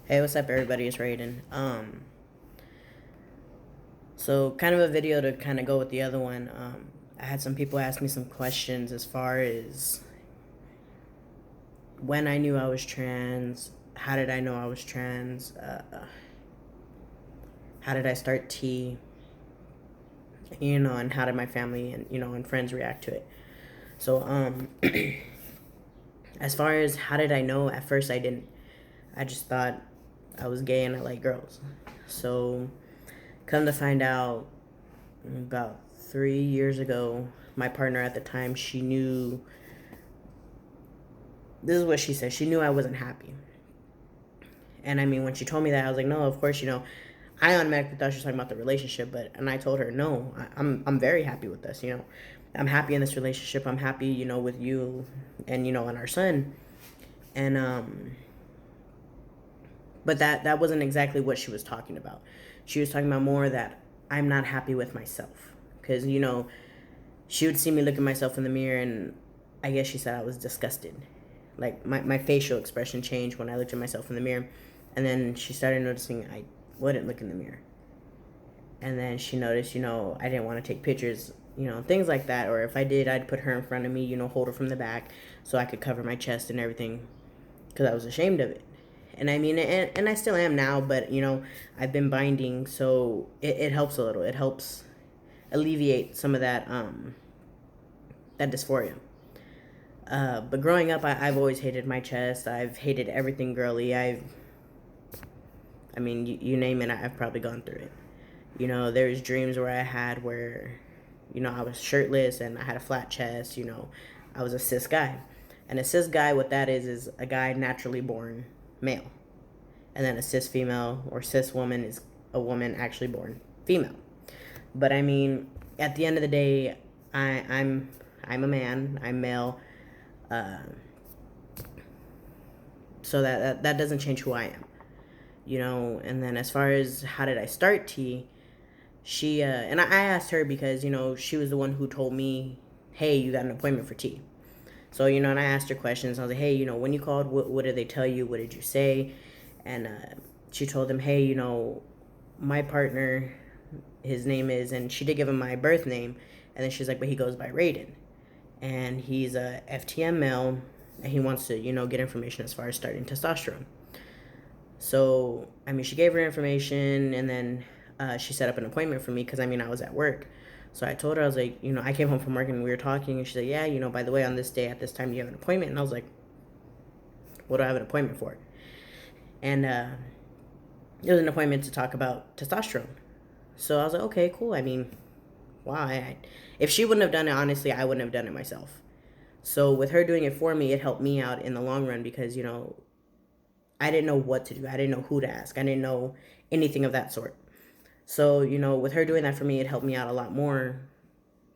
Hey, what's up, everybody? It's Rayden. So kind of a video to kind of go with the other one. I had some people ask me some questions as far as when I knew I was trans, how did I know I was trans, how did I start T, and how did my family and and friends react to it. So as far as how did I know, at first I didn't. I just thought I was gay and I like girls. So come to find out, about 3 years ago, my partner at the time, she knew. This is what she said. She knew I wasn't happy. And I mean, when she told me that, I was like, no, of course, I automatically thought she was talking about the relationship, and I told her, no, I'm very happy with this. I'm happy in this relationship. I'm happy, with you, and our son. And but that wasn't exactly what she was talking about. She was talking about more that I'm not happy with myself, because she would see me look at myself in the mirror, and I guess she said I was disgusted. Like my facial expression changed when I looked at myself in the mirror. And then she started noticing I wouldn't look in the mirror. And then she noticed, I didn't want to take pictures, things like that. Or if I did, I'd put her in front of me, hold her from the back so I could cover my chest and everything, because I was ashamed of it. And I mean, and I still am now, but, I've been binding, so it helps a little. It helps alleviate some of that dysphoria. But growing up, I've always hated my chest. I've hated everything girly. I mean, you name it, I've probably gone through it. There's dreams where I had where, I was shirtless and I had a flat chest. I was a cis guy. And a cis guy, what that is a guy naturally born male. And then a cis female or cis woman is a woman actually born female. But I mean, at the end of the day, I'm a man. I'm male. Uh, so that doesn't change who I am. And then as far as how did I start T, she and I asked her because she was the one who told me, hey, you got an appointment for T. So and I asked her questions. I was like, hey, when you called, what did they tell you? What did you say? And she told them, hey, my partner, his name is, and she did give him my birth name. And then she's like, but he goes by Rayden, and he's a FTM male, and he wants to get information as far as starting testosterone. So, I mean, she gave her information, and then she set up an appointment for me because, I mean, I was at work. So I told her, I was like, I came home from work and we were talking, and she's like, yeah, by the way, on this day at this time, you have an appointment. And I was like, what do I have an appointment for? And it was an appointment to talk about testosterone. So I was like, okay, cool. I mean, why? If she wouldn't have done it, honestly, I wouldn't have done it myself. So with her doing it for me, it helped me out in the long run because, I didn't know what to do. I didn't know who to ask. I didn't know anything of that sort. So, with her doing that for me, it helped me out a lot more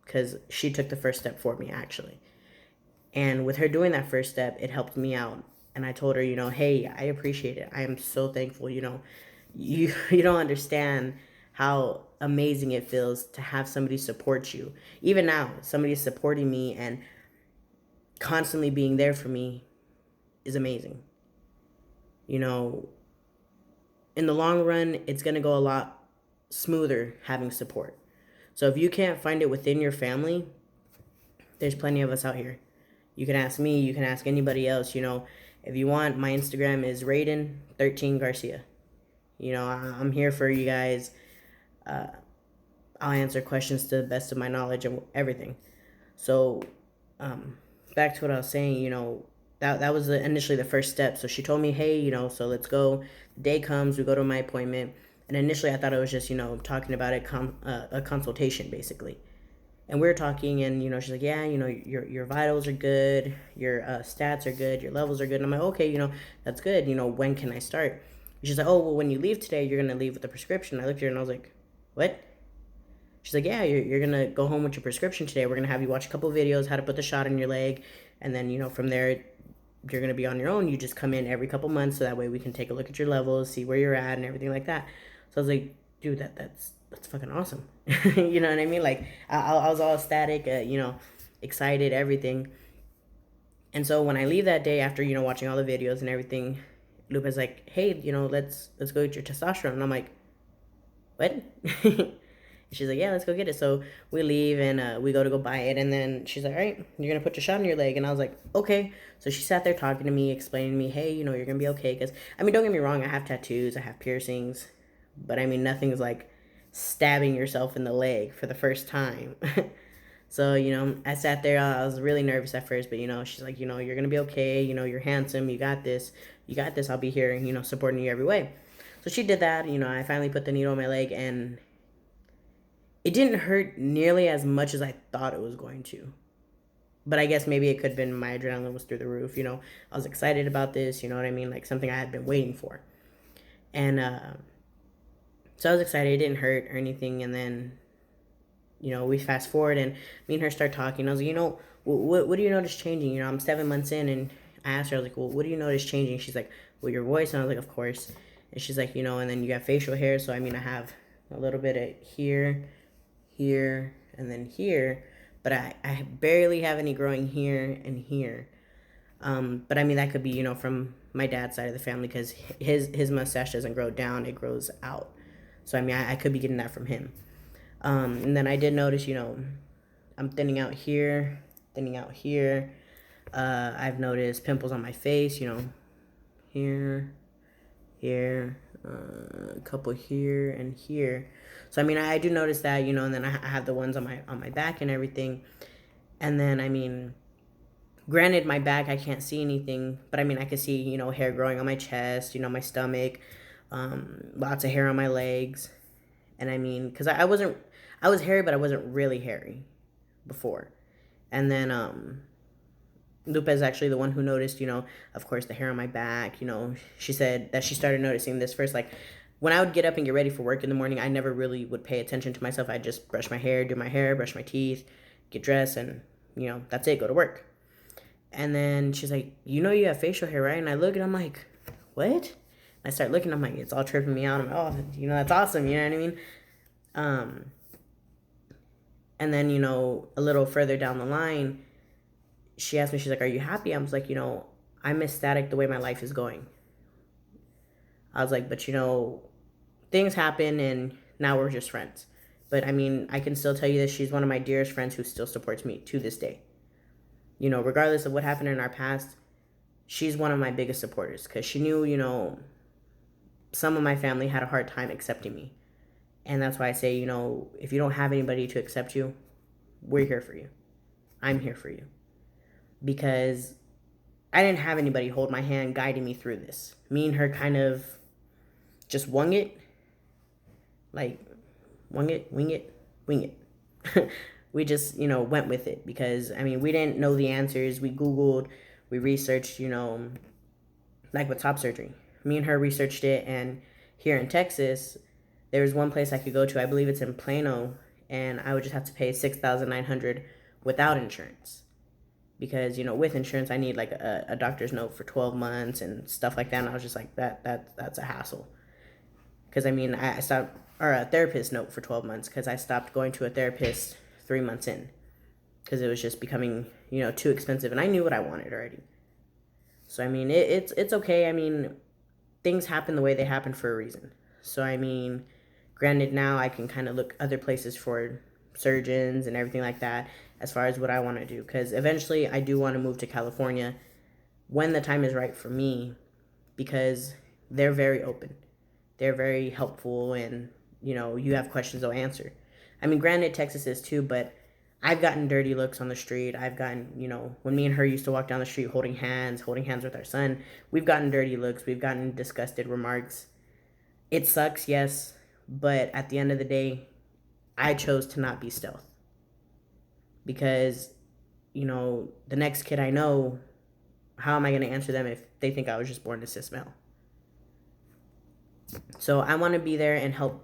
because she took the first step for me, actually. And with her doing that first step, it helped me out. And I told her, hey, I appreciate it. I am so thankful. You don't understand how amazing it feels to have somebody support you. Even now, somebody supporting me and constantly being there for me is amazing. You know, in the long run, it's going to go a lot smoother having support. So if you can't find it within your family, there's plenty of us out here. You can ask me, you can ask anybody else. If you want, my Instagram is Rayden13Garcia. I'm here for you guys. I'll answer questions to the best of my knowledge and everything. So, back to what I was saying, that was initially the first step. So she told me, hey, so let's go. The day comes, we go to my appointment. And initially I thought it was just, talking about it, a consultation basically. And we were talking, and she's like, yeah, your vitals are good, your stats are good, your levels are good. And I'm like, okay, that's good. When can I start? And she's like, oh, well, when you leave today, you're gonna leave with a prescription. I looked at her and I was like, what? She's like, yeah, you're gonna go home with your prescription today. We're gonna have you watch a couple videos, how to put the shot in your leg, and then from there, you're gonna be on your own. You just come in every couple months, so that way we can take a look at your levels, see where you're at, and everything like that. So I was like, dude, that's fucking awesome. You know what I mean? Like I was all ecstatic, excited, everything. And so when I leave that day after watching all the videos and everything, Lupa's like, hey, let's go get your testosterone. And I'm like, what? She's like, yeah, let's go get it. So we leave and we go buy it. And then she's like, all right, you're going to put your shot in your leg. And I was like, okay. So she sat there talking to me, explaining to me, hey, you're going to be okay. Because, don't get me wrong, I have tattoos, I have piercings. But, nothing's like stabbing yourself in the leg for the first time. So, I sat there. I was really nervous at first. But, she's like, you're going to be okay. You're handsome. You got this. You got this. I'll be here, supporting you every way. So she did that. I finally put the needle in my leg, and it didn't hurt nearly as much as I thought it was going to. But I guess maybe it could have been my adrenaline was through the roof. I was excited about this, you know what I mean? Like something I had been waiting for. And so I was excited. It didn't hurt or anything. And then, we fast forward and me and her start talking. I was like, what do you notice changing? I'm 7 months in, and I asked her, I was like, well, what do you notice changing? She's like, well, your voice. And I was like, of course. And she's like, and then you got facial hair. So, I have a little bit of here, and then here. But I barely have any growing here and here. But that could be, from my dad's side of the family, because his mustache doesn't grow down, it grows out. So, I could be getting that from him. And then I did notice, I'm thinning out here. I've noticed pimples on my face, here, a couple here and here. So, I do notice that, and then I have the ones on my back and everything. And then, granted, my back, I can't see anything, but I could see, hair growing on my chest, my stomach, lots of hair on my legs. And because I was hairy, but I wasn't really hairy before. And then, Lupa is actually the one who noticed, of course, the hair on my back. She said that she started noticing this first. Like, when I would get up and get ready for work in the morning, I never really would pay attention to myself. I'd just brush my hair, do my hair, brush my teeth, get dressed, and, that's it, go to work. And then she's like, you have facial hair, right? And I look and I'm like, what? And I start looking, I'm like, it's all tripping me out. I'm like, oh, that's awesome, you know what I mean? And then, a little further down the line, she asked me, she's like, are you happy? I was like, I'm ecstatic the way my life is going. I was like, but things happen and now we're just friends. But I can still tell you that she's one of my dearest friends who still supports me to this day. Regardless of what happened in our past, she's one of my biggest supporters, because she knew, some of my family had a hard time accepting me. And that's why I say, if you don't have anybody to accept you, we're here for you. I'm here for you. Because I didn't have anybody hold my hand guiding me through this. Me and her kind of just wing it. Like, wing it, wing it, wing it. We just, went with it because, we didn't know the answers. We Googled, we researched, like with top surgery. Me and her researched it, and here in Texas, there was one place I could go to. I believe it's in Plano, and I would just have to pay $6,900 without insurance. Because, with insurance, I need like a doctor's note for 12 months and stuff like that. And I was just like, that's a hassle. Because, I stopped, or a therapist note for 12 months, because I stopped going to a therapist 3 months in. Because it was just becoming, too expensive. And I knew what I wanted already. So, it's okay. Things happen the way they happen for a reason. So, granted, now I can kind of look other places for surgeons and everything like that as far as what I want to do, because eventually I do want to move to California when the time is right for me, because they're very open, they're very helpful, and you have questions, they'll answer. Granted, Texas is too, but I've gotten dirty looks on the street. I've gotten, when me and her used to walk down the street holding hands with our son, we've gotten dirty looks, we've gotten disgusted remarks. It sucks, yes, but at the end of the day, I chose to not be stealth. Because, the next kid I know, how am I going to answer them if they think I was just born to cis male? So I want to be there and help,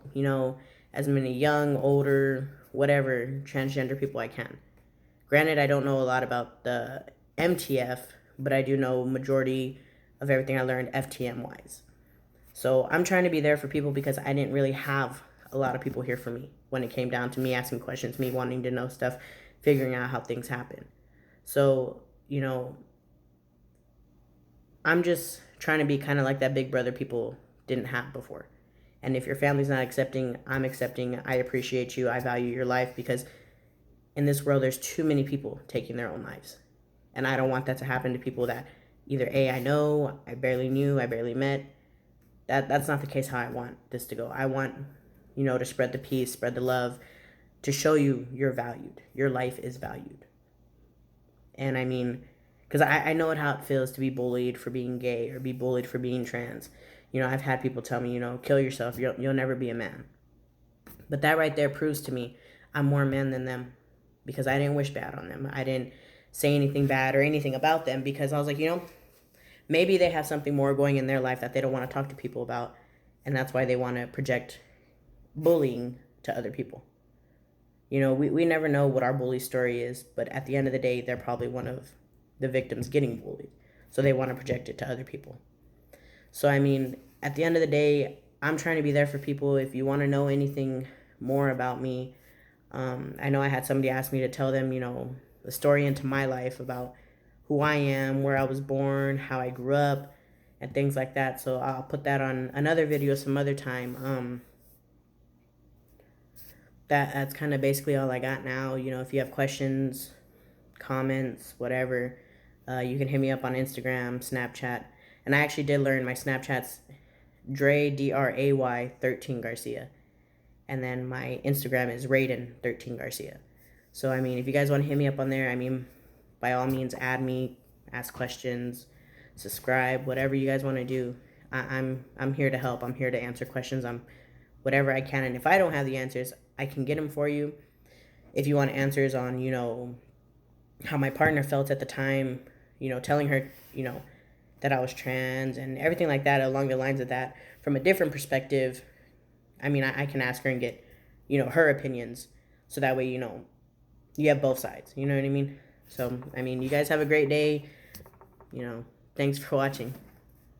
as many young, older, whatever, transgender people I can. Granted, I don't know a lot about the MTF, but I do know majority of everything I learned FTM-wise. So I'm trying to be there for people, because I didn't really have a lot of people here for me when it came down to me asking questions, me wanting to know stuff, figuring out how things happen. So, I'm just trying to be kind of like that big brother people didn't have before. And if your family's not accepting, I'm accepting. I appreciate you. I value your life, because in this world, there's too many people taking their own lives. And I don't want that to happen to people that either A, I know, I barely knew, I barely met. That's not the case how I want this to go. I want, to spread the peace, spread the love, to show you you're valued. Your life is valued. And I mean, because I know how it feels to be bullied for being gay or be bullied for being trans. I've had people tell me, kill yourself. You'll never be a man. But that right there proves to me I'm more man than them, because I didn't wish bad on them. I didn't say anything bad or anything about them, because I was like, maybe they have something more going in their life that they don't want to talk to people about. And that's why they want to project bullying to other people. We never know what our bully story is, but at the end of the day, they're probably one of the victims getting bullied. So they want to project it to other people. So, I mean, at the end of the day, I'm trying to be there for people. If you want to know anything more about me, I know I had somebody ask me to tell them, the story into my life about who I am, where I was born, how I grew up, and things like that. So I'll put that on another video some other time. That's kind of basically all I got now. If you have questions, comments, whatever, you can hit me up on Instagram, Snapchat. And I actually did learn my Snapchat's Dray 13 Garcia. And then my Instagram is Rayden 13 Garcia. So, I mean, if you guys want to hit me up on there, I mean, by all means, add me, ask questions, subscribe, whatever you guys want to do. I'm here to help. I'm here to answer questions. I'm whatever I can. And if I don't have the answers, I can get them for you. If you want answers on, how my partner felt at the time, telling her, that I was trans and everything like that, along the lines of that, from a different perspective, I mean, I can ask her and get, her opinions. So that way, you have both sides. You know what I mean? So, I mean, you guys have a great day. Thanks for watching.